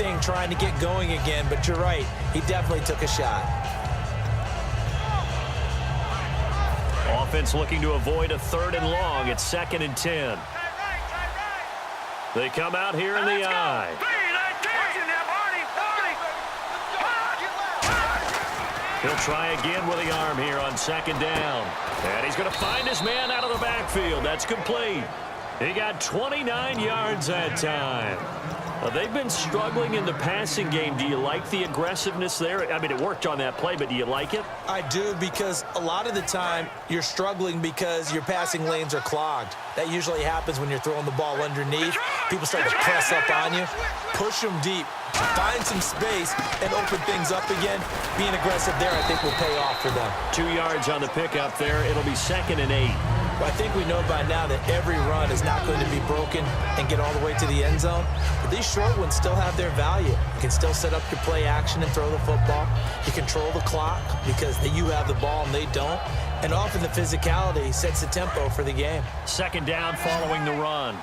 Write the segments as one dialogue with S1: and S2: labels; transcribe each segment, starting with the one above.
S1: everything trying to get going again, but you're right. He definitely took a shot.
S2: Offense looking to avoid a 3rd and long. It's 2nd and 10. They come out here in the I. He'll try again with the arm here on 2nd down. And he's going to find his man out of the backfield. That's complete. He got 29 yards that time. They've been struggling in the passing game. Do you like the aggressiveness there? I mean, it worked on that play, but do you like it?
S1: I do, because a lot of the time you're struggling because your passing lanes are clogged. That usually happens when you're throwing the ball underneath. People start to press up on you. Push them deep. Find some space and open things up again. Being aggressive there, I think, will pay off for them.
S2: 2 yards on the pickup there. It'll be 2nd and 8.
S1: Well, I think we know by now that every run is not going to be broken and get all the way to the end zone. But these short ones still have their value. You can still set up your play action and throw the football. You control the clock because you have the ball and they don't. And often the physicality sets the tempo for the game.
S2: 2nd down following the run.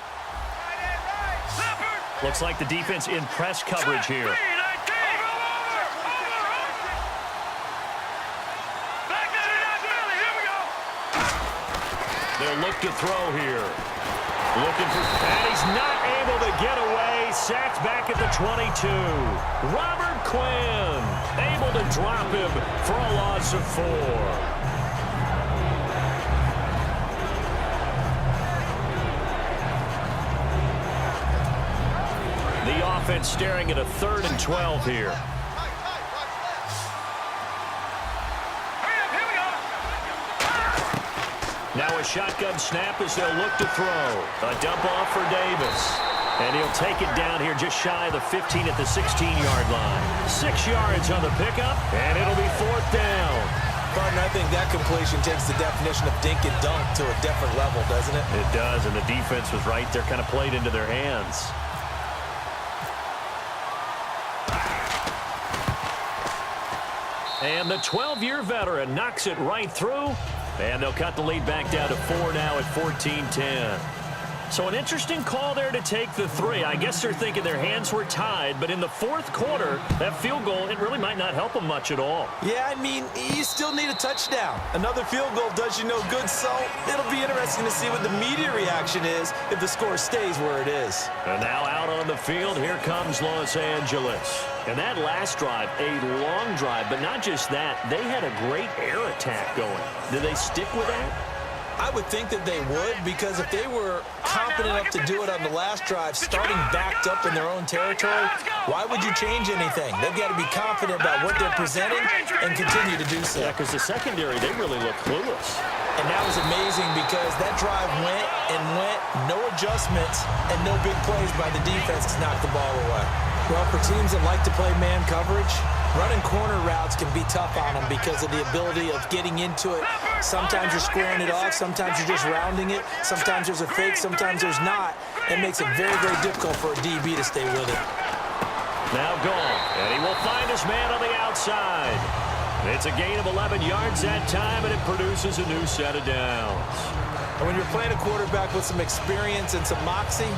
S2: Looks like the defense in press coverage here. They'll look to throw here. Looking for, and he's not able to get away. Sacked back at the 22. Robert Quinn able to drop him for a loss of 4. The offense staring at a 3rd and 12 here. Now a shotgun snap as they'll look to throw. A dump off for Davis. And he'll take it down here just shy of the 15 at the 16-yard line. 6 yards on the pickup, and it'll be 4th down.
S1: Partner, I think that completion takes the definition of dink and dunk to a different level, doesn't it?
S2: It does, and the defense was right there, kind of played into their hands. And the 12-year veteran knocks it right through. And they'll cut the lead back down to 4 now at 14-10. So an interesting call there to take the 3. I guess they're thinking their hands were tied, but in the 4th quarter, that field goal, it really might not help them much at all.
S1: Yeah, I mean, you still need a touchdown. Another field goal does you no good, so it'll be interesting to see what the media reaction is if the score stays where it is.
S2: And now out on the field, here comes Los Angeles. And that last drive, a long drive, but not just that, they had a great air attack going. Did they stick with that?
S1: I would think that they would, because if they were confident enough to do it on the last drive, starting backed up in their own territory, why would you change anything? They've got to be confident about what they're presenting and continue to do so.
S2: Yeah, because the secondary, they really look clueless.
S1: And that was amazing because that drive went and went, no adjustments, and no big plays by the defense to knock the ball away. Well, for teams that like to play man coverage, running corner routes can be tough on them because of the ability of getting into it. Sometimes you're squaring it off. Sometimes you're just rounding it. Sometimes there's a fake. Sometimes there's not. It makes it very, very difficult for a DB to stay with it.
S2: Now gone. And he will find his man on the outside. It's a gain of 11 yards that time, and it produces a new set of downs.
S1: And when you're playing a quarterback with some experience and some moxie,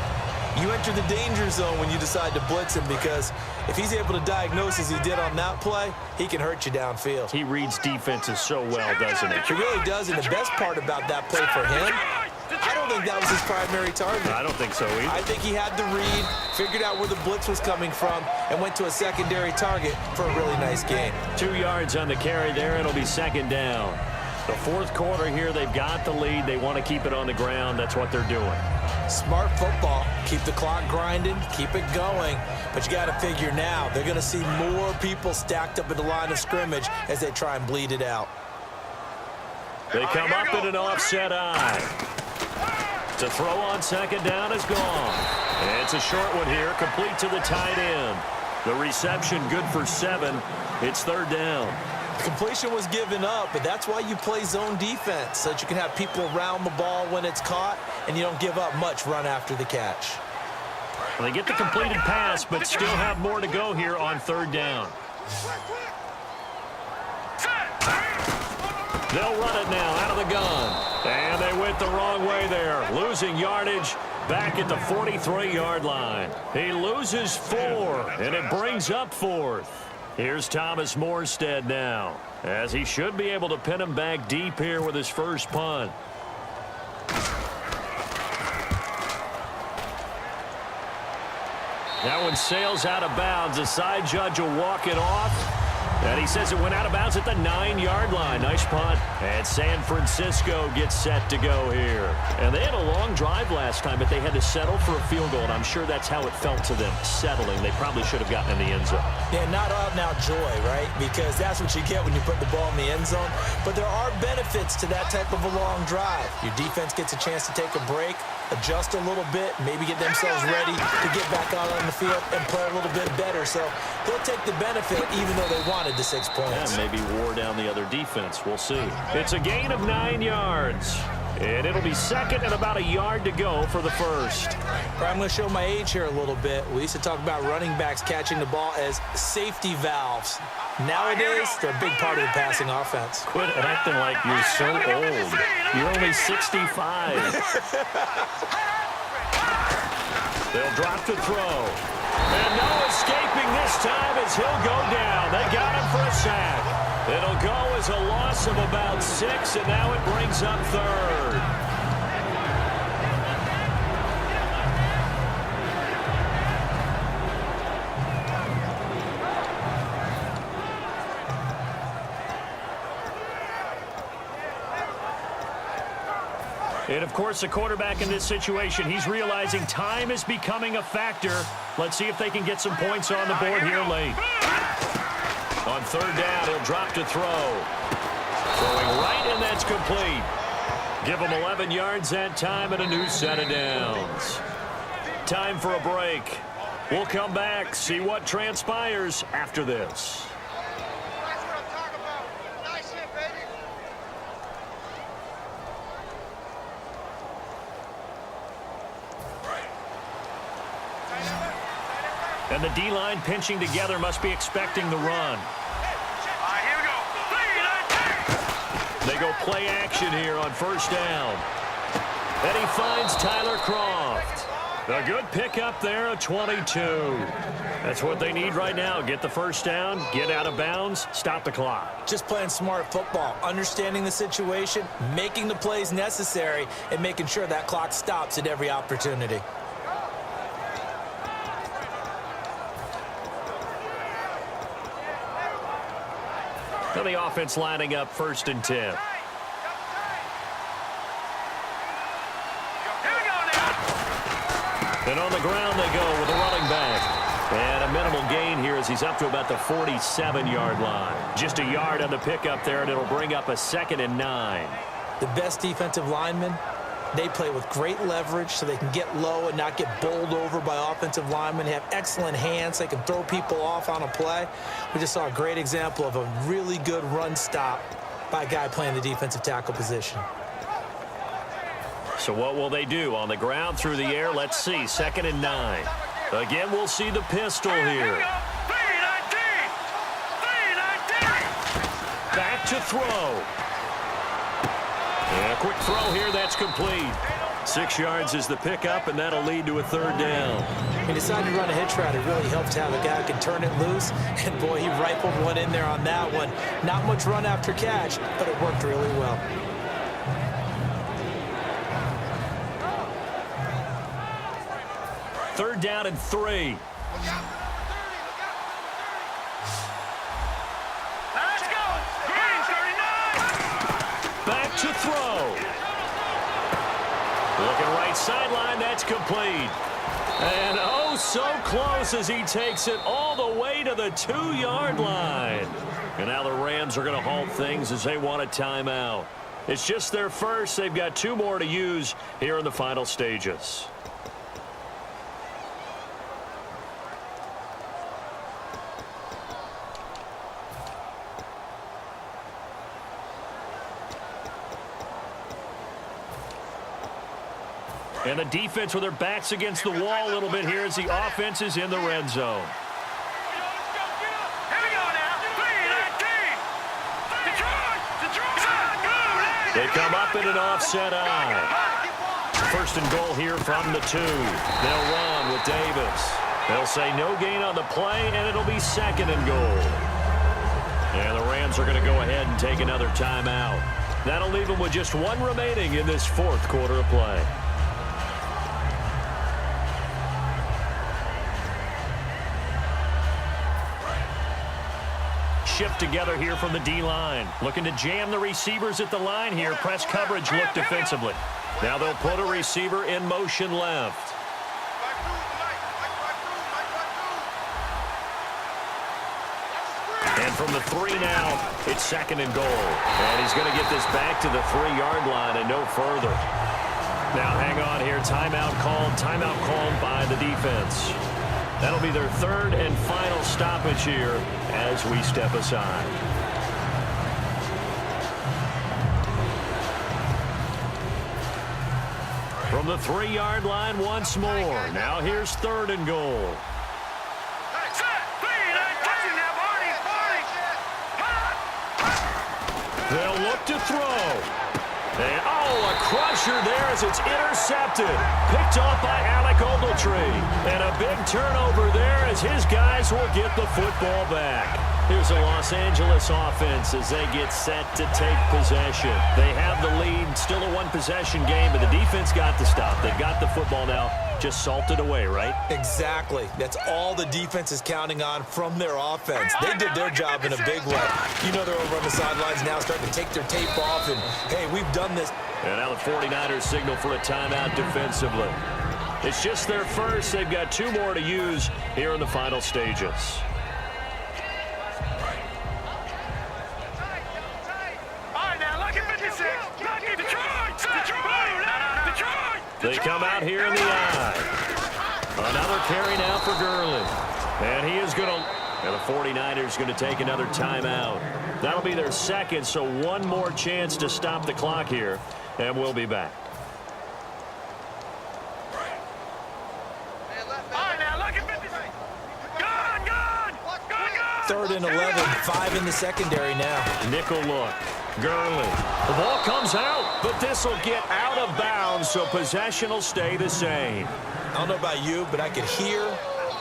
S1: you enter the danger zone when you decide to blitz him, because if he's able to diagnose as he did on that play, he can hurt you downfield.
S2: He reads defenses so well, doesn't he?
S1: He really does, and the best part about that play for him, I don't think that was his primary target.
S2: I don't think so either.
S1: I think he had the read, figured out where the blitz was coming from, and went to a secondary target for a really nice gain.
S2: 2 yards on the carry there. It'll be 2nd down. The 4th quarter here, they've got the lead. They want to keep it on the ground. That's what they're doing.
S1: Smart football. Keep the clock grinding, keep it going. But you got to figure now, they're going to see more people stacked up in the line of scrimmage as they try and bleed it out.
S2: They come up in an offset eye. To throw on 2nd down is gone. It's a short one here, complete to the tight end. The reception good for 7. It's 3rd down.
S1: The completion was given up, but that's why you play zone defense, so that you can have people around the ball when it's caught, and you don't give up much run after the catch.
S2: Well, they get the completed pass, but still have more to go here on 3rd down. They'll run it now out of the gun. And they went the wrong way there, losing yardage Back at the 43-yard line. He loses 4, and it brings up 4th. Here's Thomas Morstead now, as he should be able to pin him back deep here with his first punt. That one sails out of bounds. The side judge will walk it off. And he says it went out of bounds at the 9-yard line. Nice punt. And San Francisco gets set to go here. And they had a long drive last time, but they had to settle for a field goal. And I'm sure that's how it felt to them, settling. They probably should have gotten in the end zone. Yeah, not out now joy, right? Because that's what you get when you put the ball in the end zone. But there are benefits to that type of a long drive. Your defense gets a chance to take a break, adjust a little bit, maybe get themselves ready to get back out on the field and play a little bit better. So they'll take the benefit even though they wanted the 6 points. Yeah, maybe wore down the other defense. We'll see. It's a gain of 9 yards. And it'll be second and about a yard to go for the first. I'm going to show my age here a little bit. We used to talk about running backs catching the ball as safety valves. Nowadays, they're a big part of the passing offense. Quit acting like you're so old. You're only 65. They'll drop to throw. And no escaping this time as he'll go down. They got him for a sack. It'll go as a loss of about 6, and now it brings up 3rd. And, of course, the quarterback in this situation, he's realizing time is becoming a factor. Let's see if they can get some points on the board here late. On 3rd down, he'll drop to throw. Throwing right, and that's complete. Give him 11 yards that time and a new set of downs. Time for a break. We'll come back, see what transpires after this. And the D-line pinching together must be expecting the run.
S3: Here we go.
S2: They go play action here on 1st down. And he finds Tyler Croft. A good pickup there, a 22. That's what they need right now. Get the 1st down, get out of bounds, stop the clock.
S1: Just playing smart football, understanding the situation, making the plays necessary, and making sure that clock stops at every opportunity.
S2: Now the offense lining up 1st and 10. And on the ground they go with a running back. And a minimal gain here as he's up to about the 47-yard line. Just a yard on the pickup there, and it'll bring up a 2nd and 9.
S1: The best defensive linemen, they play with great leverage so they can get low and not get bowled over by offensive linemen. They have excellent hands. They can throw people off on a play. We just saw a great example of a really good run stop by a guy playing the defensive tackle position.
S2: So what will they do? On the ground, through the air, let's see. 2nd and 9. Again, we'll see the pistol here. Back to throw. And a quick throw here, that's complete. 6 yards is the pickup, and that'll lead to a 3rd down.
S1: He decided to run a hitch route. It really helped to have a guy who can turn it loose. And, boy, he rifled one in there on that one. Not much run after catch, but it worked really well.
S2: Third down and 3. Back to throw. Looking right sideline, that's complete. And oh, so close as he takes it all the way to the 2-yard line. And now the Rams are going to halt things as they want a timeout. It's just their first. They've got 2 more to use here in the final stages. And the defense with their backs against the wall a little bit here as the offense is in the red zone. They come up in an offset eye. First and goal here from the 2. They'll run with Davis. They'll say no gain on the play, and it'll be second and goal. And the Rams are going to go ahead and take another timeout. That'll leave them with just one remaining in this fourth quarter of play. Shift together here from the D-line. Looking to jam the receivers at the line here. Press coverage look defensively. Now they'll put a receiver in motion left. And from the 3 now, it's second and goal. And he's going to get this back to the 3-yard line and no further. Now hang on here. Timeout called by the defense. That'll be their third and final stoppage here as we step aside. From the 3-yard line once more. Now here's third and goal. They'll look to throw. And, a crusher there as it's intercepted. Picked off by Alec Ogletree. And a big turnover there as his guys will get the football back. Here's a Los Angeles offense as they get set to take possession. They have the lead, still a one-possession game, but the defense got the stop. They've got the football now, just salted away, right?
S1: Exactly. That's all the defense is counting on from their offense. They did their job in a big way. You know they're over on the sidelines now starting to take their tape off, and, hey, we've done this.
S2: And now the 49ers signal for a timeout defensively. It's just their first. They've got 2 more to use here in the final stages. They come out here in the eye. Another carry now for Gurley. And he is going to... And the 49ers going to take another timeout. That'll be their second, so one more chance to stop the clock here. And we'll be back.
S1: Third and 11, 5 in the secondary now.
S2: Nickel look. Gurley. The ball comes out, but this will get out of bounds, so possession will stay the same.
S1: I don't know about you, but I could hear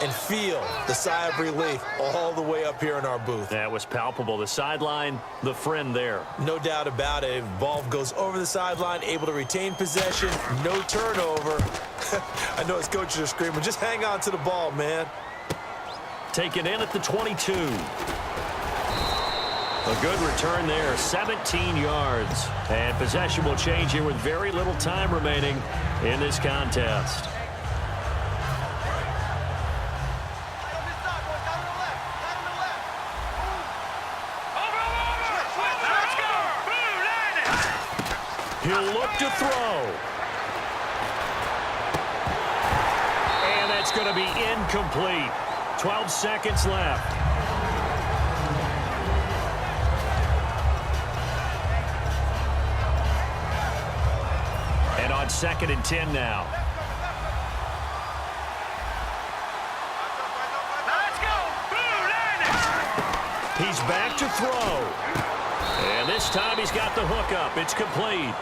S1: and feel the sigh of relief all the way up here in our booth.
S2: That was palpable. The sideline, the friend there.
S1: No doubt about it. Ball goes over the sideline, able to retain possession, no turnover. I know his coaches are screaming, just hang on to the ball, man.
S2: Taken in at the 22. A good return there, 17 yards. And possession will change here with very little time remaining in this contest. He'll look to throw. And that's going to be incomplete. 12 seconds left. And on 2nd and 10 now.
S3: Let's go.
S2: He's back to throw. And this time he's got the hook up. It's complete.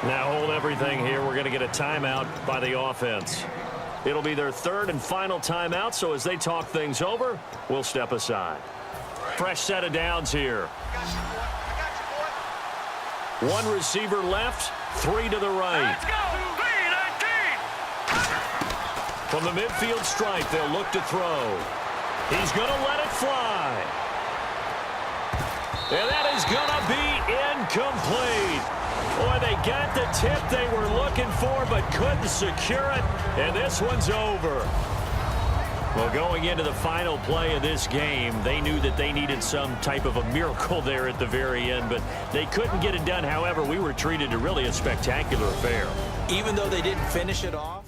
S2: Now hold everything here. We're going to get a timeout by the offense. It'll be their third and final timeout, so as they talk things over, we'll step aside. Fresh set of downs here. One receiver left, 3 to the right.
S3: Let's go.
S2: From the midfield stripe, they'll look to throw. He's going to let it fly. And that is going to be incomplete. Boy, they got the tip they were looking for, but couldn't secure it. And this one's over. Well, going into the final play of this game, they knew that they needed some type of a miracle there at the very end, but they couldn't get it done. However, we were treated to really a spectacular affair.
S1: Even though they didn't finish it off.